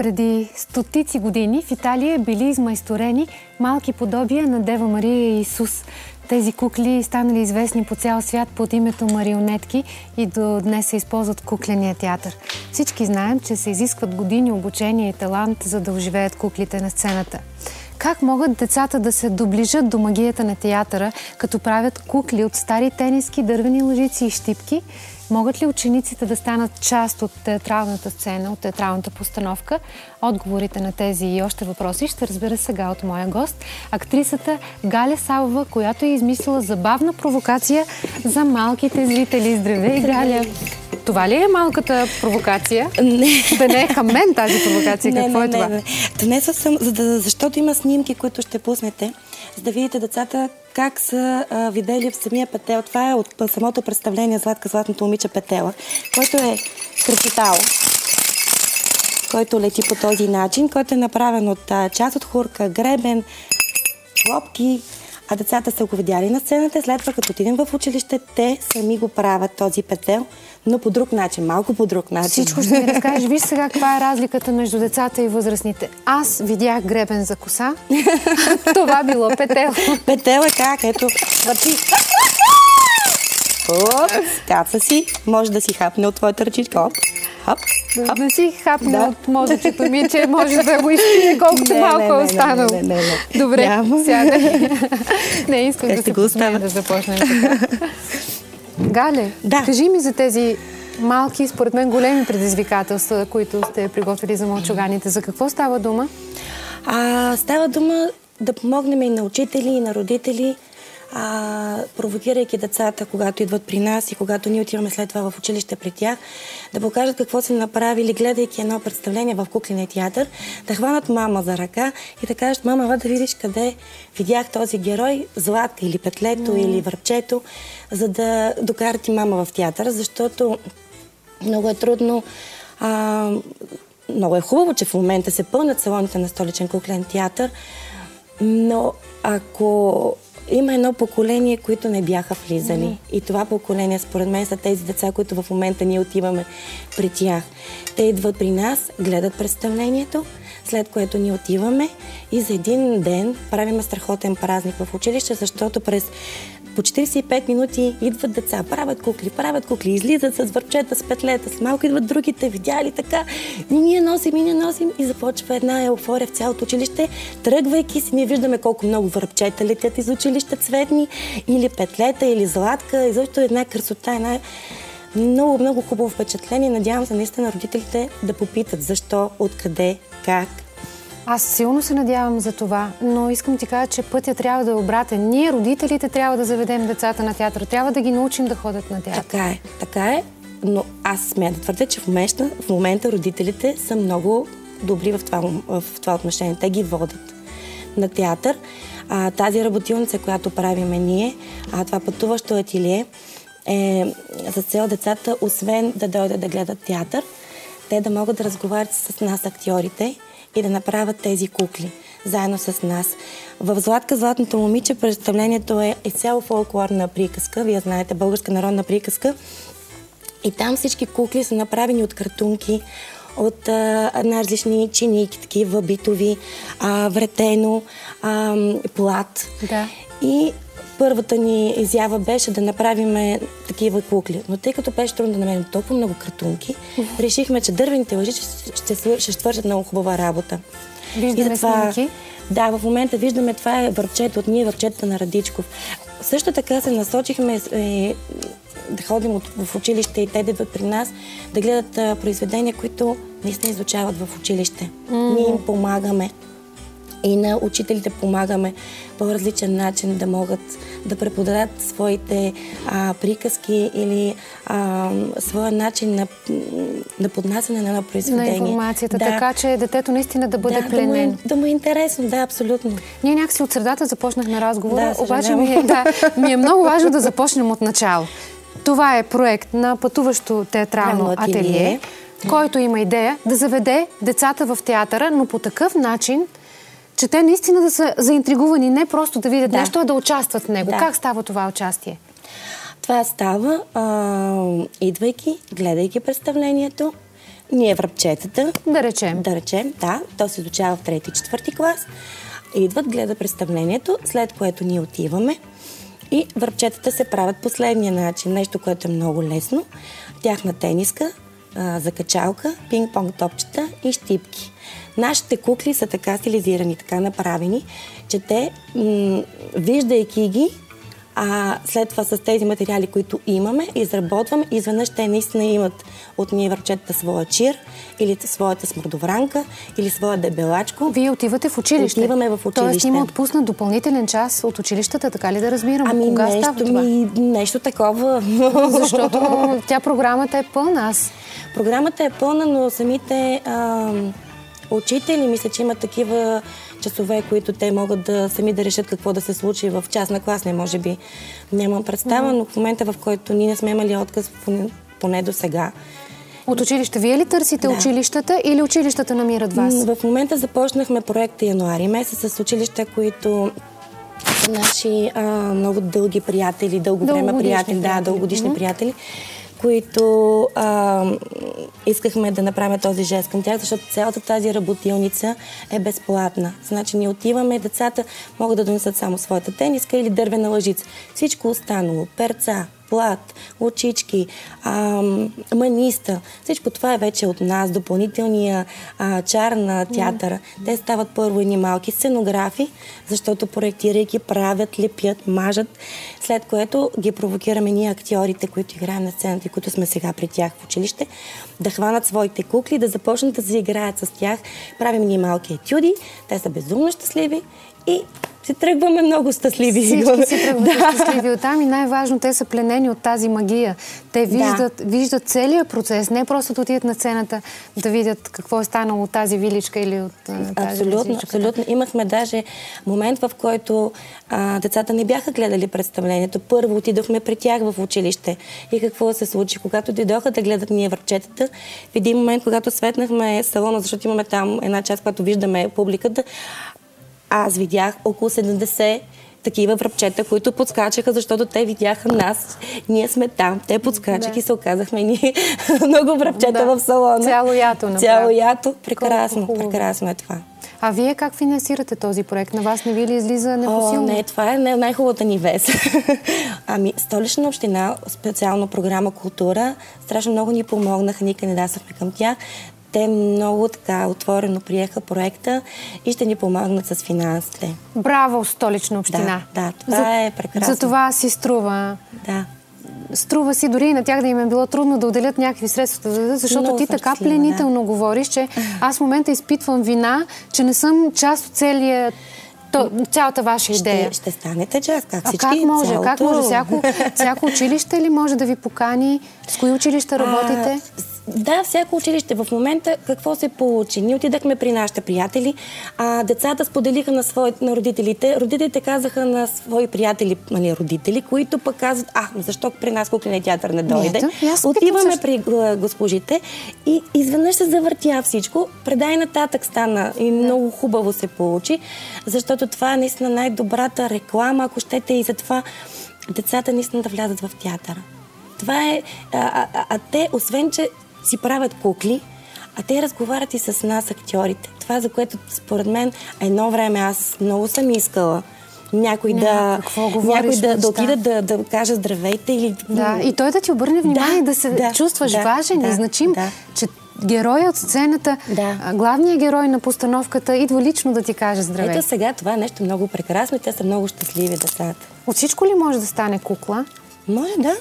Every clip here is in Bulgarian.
Преди стотици години в Италия били измайсторени малки подобия на Дева Мария и Исус. Тези кукли станали известни по цял свят под името марионетки и до днес се използват в кукления театър. Всички знаем, че се изискват години обучение и талант, за да оживеят куклите на сцената. Как могат децата да се доближат до магията на театъра, като правят кукли от стари тениски, дървени лъжици и щипки? Могат ли учениците да станат част от театралната сцена, от театралната постановка? Отговорите на тези и още въпроси ще разбера сега от моя гост, актрисата Галя Савова, която е измислила забавна провокация за малките зрители. Здравей, Галя! Това ли е малката провокация? Не. Да не е към мен тази провокация. Какво е това? Не. Донесла съм, защото има снимки, които ще пуснете, за да видите децата как са видели в самия петел. Това е от самото представление Златка, златното момиче Петела, който е красотал, който лети по този начин, който е направен от част от хурка, гребен, хлопки, а децата са го видяли на сцената. След това, като отидем в училище, те сами го правят този петел, но по друг начин, малко по друг начин. Всичко ще ми разкажеш. Виж сега каква е разликата между децата и възрастните. Аз видях гребен за коса. Това било петел. Петел е как? Ето, върти. Оп, каца си. Може да си хапне от твоята ръчичка. Оп, хоп. Да си хапне от мозъчето ми, че може да го изпие колкото малко е останало. Добре, сядай. Не, искам да се посмея да започнем така. Гале, кажи ми за тези малки, според мен големи предизвикателства, които сте приготвили за мълчуганите. За какво става дума? Става дума да помогнем и на учители, и на родители, провокирайки децата, когато идват при нас и когато ние отиваме след това в училище при тях, да покажат какво са направили, гледайки едно представление в кукления театър, да хванат мама за ръка и да кажат: мама, да видиш къде видях този герой, Златка или Петлето или Връбчето, за да докарат и мама в театър, защото много е трудно. Много е хубаво, че в момента се пълнят салоните на Столичен куклен театър, но ако има едно поколение, които не бяха влизали. И това поколение, според мен, са тези деца, които в момента ние отиваме при тях. Те идват при нас, гледат представлението, след което ние отиваме и за един ден правим страхотен празник в училище, защото през по 45 минути идват деца, правят кукли, излизат с върчета, с петлета, с малко идват другите, видяли така. И ние носим и започва една еуфория в цялото училище. Тръгвайки си, ние виждаме колко много върчета летят из училище цветни, или петлета, или златка, и защото една красота, една много, много хубаво впечатление. Надявам се наистина родителите да попитат защо, откъде, как. Аз силно се надявам за това, но искам ти кажа, че пътя трябва да е обратен. Ние, родителите, трябва да заведем децата на театър. Трябва да ги научим да ходят на театър. Така е, но аз смея да твърдя, че в момента родителите са много добри в това отношение. Те ги водят на театър. Тази работилница, която правиме ние, това пътуващо ателие, е за цел децата, освен да дойдат да гледат театър, те да могат да разговарят с нас, актьорите, и да направят тези кукли заедно с нас. В Златка, златното момиче, представлението е цяло фолклорна приказка. Вие знаете, българска народна приказка. И там всички кукли са направени от картунки, от различни чинийки, такива битови, вретено, плат. Да. И първата ни изява беше да направим такива кукли. Но тъй като беше трудно да намерим толкова много картунки, решихме, че дървените лъжи ще свършат много хубава работа. Виждаме снимки? Да, в момента виждаме, това е върчето от ние, върчетата на Радичков. Също така се насочихме да ходим в училище и те да идват при нас, да гледат произведения, които наистина изучават в училище. Ние им помагаме. И на учителите помагаме по различен начин да могат да преподадат своите приказки или своя начин на поднасяне на едно произведение. На информацията, така че детето наистина да бъде пленен. Да му е интересно, да, абсолютно. Ние някакси от средата започнахме разговора, обаче ми е много важно да започнем от начало. Това е проект на пътуващо театрално ателие, който има идея да заведе децата в театъра, но по такъв начин, че те наистина да са заинтригувани, не просто да видят нещо, а да участват в него. Как става това участие? Това става, идвайки, гледайки представлението, ние връбчетата. Да речем. Да речем, да. То се изучава в 3-4 клас. Идват, гледат представлението, след което ние отиваме и връбчетата се правят последния начин. Нещо, което е много лесно. Тяхна тениска, закачалка, пинг-понг топчета и щипки. Нашите кукли са така стилизирани, така направени, че те, виждайки ги, след това с тези материали, които имаме, изработваме, изведнъж те наистина имат от ние връбчетата своя чир, или своята смърдовранка, или своя дебелачко. Вие отивате в училище? Отиваме в училище. Тоест има отпуснат допълнителен час от училищата, така ли да разбирам? Кога става това? Нещо такова. Защото програмата е пълна. Програмата е пълна, но самите учители, мисля, че имат такива часове, които те могат сами да решат какво да се случи в частна клас. Може би нямам представа, но в момента, в който ние не сме имали отказ, поне до сега. От училище вие ли търсите училищата или училищата намират вас? В момента започнахме проекта януари месец с училища, които са наши много дълги приятели, дългогодишни приятели, които искахме да направим този жест към тях, защото цялата тази работилница е безплатна. Значи ние отиваме, децата могат да донесат само своята тениска или дървена лъжица. Всичко останало, перца, плат, очички, маниста. Всичко това е вече от нас, допълнителния чар на театъра. Те стават първо едни малки сценографи, защото проектирайки правят, лепят, мажат, след което ги провокираме ние актьорите, които играем на сцената и които сме сега при тях в училище, да хванат своите кукли, да започнат да се играят с тях. Правим ни малки етюди, те са безумно щастливи и си тръгваме много щастливи. Всички си тръгват щастливи оттам и най-важно, те са пленени от тази магия. Те виждат целият процес, не просто да отидат на сцената да видят какво е станало от тази виличка или от тази различка. Абсолютно. Имахме даже момент, в който децата не бяха гледали представлението. Първо отидохме при тях в училище. И какво се случи? Когато дойдоха да гледат ние връбчетата, в един момент, когато светнахме салона, защото имаме там една част, която виждаме публиката, аз видях около 70 такива връбчета, които подскачаха, защото те видяха нас. Ние сме там. Те подскачаха и се оказахме ние много връбчета в салона. Цяло ято направо. Цяло ято. Прекрасно. Прекрасно е това. А вие как финансирате този проект? На вас не ви ли излиза непосилно? Не, това е най-хубавата ни вест. Столична община, специално програма Култура, страшно много ни помогнаха, ние кандидатствахме към тях. Те много така отворено приеха проекта и ще ни помогнат с финансите. Браво, Столична община! Да, това е прекрасно. За това си струва. Да. Струва си дори и на тях да им е било трудно да отделят някакви средства, защото много ти така пленително говориш, че аз в момента изпитвам вина, че не съм част от цялата ваша идея. Ще станете част, как всички. Как може? Как може? Всяко училище ли може да ви покани? С кои училища работите? Да, всяко училище. В момента какво се получи? Ние отидахме при нашите приятели, децата споделиха на родителите. Родителите казаха на свои приятели, родители, които пък казват, защо при нас кукления театър не дойде? Отиваме при госпожите и изведнъж се завъртя всичко. Предай нататък стана и много хубаво се получи, защото това е наистина най-добрата реклама, ако щете, и затова децата наистина да влязат в театъра. Това е... те, освен че си правят кукли, те разговарят и с нас, актьорите. Това, за което, според мен, едно време аз много съм искала някой да отида да каже здравейте. Или... Да, и той да ти обърне внимание, да се чувстваш важен и значим, че героя от сцената, главният герой на постановката идва лично да ти каже здравей. Ето сега това е нещо много прекрасно и те са много щастливи децата. От всичко ли може да стане кукла? Може, да.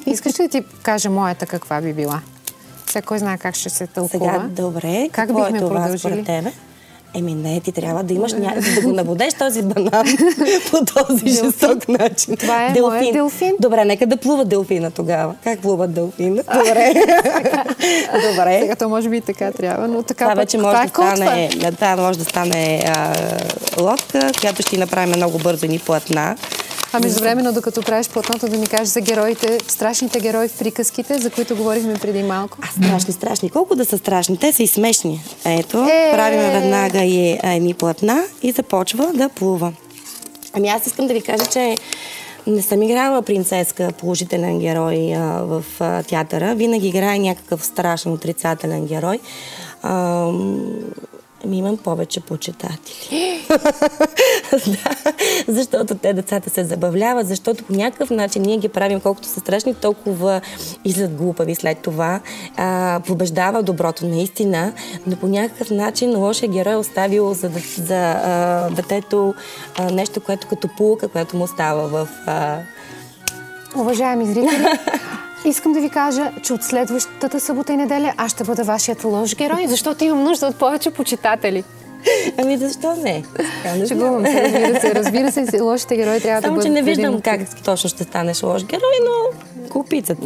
Искаш ли да ти кажа моята каква би била? Сега кой знае как ще се тълкува. Сега, добре. Как бихме продължили? Според тебе? Не, ти трябва да имаш да го наводеш този банан по този жесток начин. Това е моят делфин. Добре, нека да плува делфина тогава. Как плува делфина? Добре. Добре. Сега то може би и така трябва, но така това вече може да стане лодка, която ще направим много бързо ни платна. Междувременно, докато правиш платното, да ни кажеш за героите, страшните герои в приказките, за които говорихме преди малко. Страшни. Колко да са страшни? Те са и смешни. Ето, правим веднага и едни платна и започва да плува. Аз искам да ви кажа, че Не съм играла принцеска, положителен герой в театъра. Винаги играя някакъв страшен отрицателен герой. Имам повече почитатели. Да, защото те, децата, се забавляват, защото по някакъв начин ние ги правим колкото са страшни, толкова излизат глупави след това. Побеждава доброто наистина, но по някакъв начин лошия герой е оставил за детето нещо, което като пулка, което му става в... Уважаеми зрители, искам да ви кажа, че от следващата събота и неделя аз ще бъда вашият лош герой, защото имам нужда от повече почитатели. Ами защо не? Шегувам се, разбира се, лошите герои трябва да бъдат... Само, че не виждам как точно ще станеш лош герой, но купицата.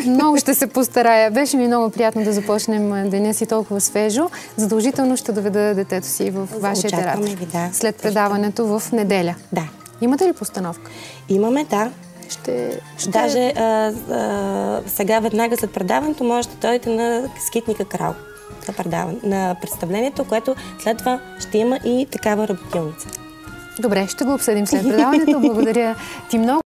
Много ще се постарая. Беше ми много приятно да започнем деня си толкова свежо. Задължително ще доведа детето си в вашия театър. След предаването в неделя. Да. Имате ли постановка? Имаме, да. Даже сега, веднага след предаването, може да дойдете на Скитника крал на представлението, което след това ще има и такава работилница. Добре, ще го обсъдим след предаването. Благодаря ти много.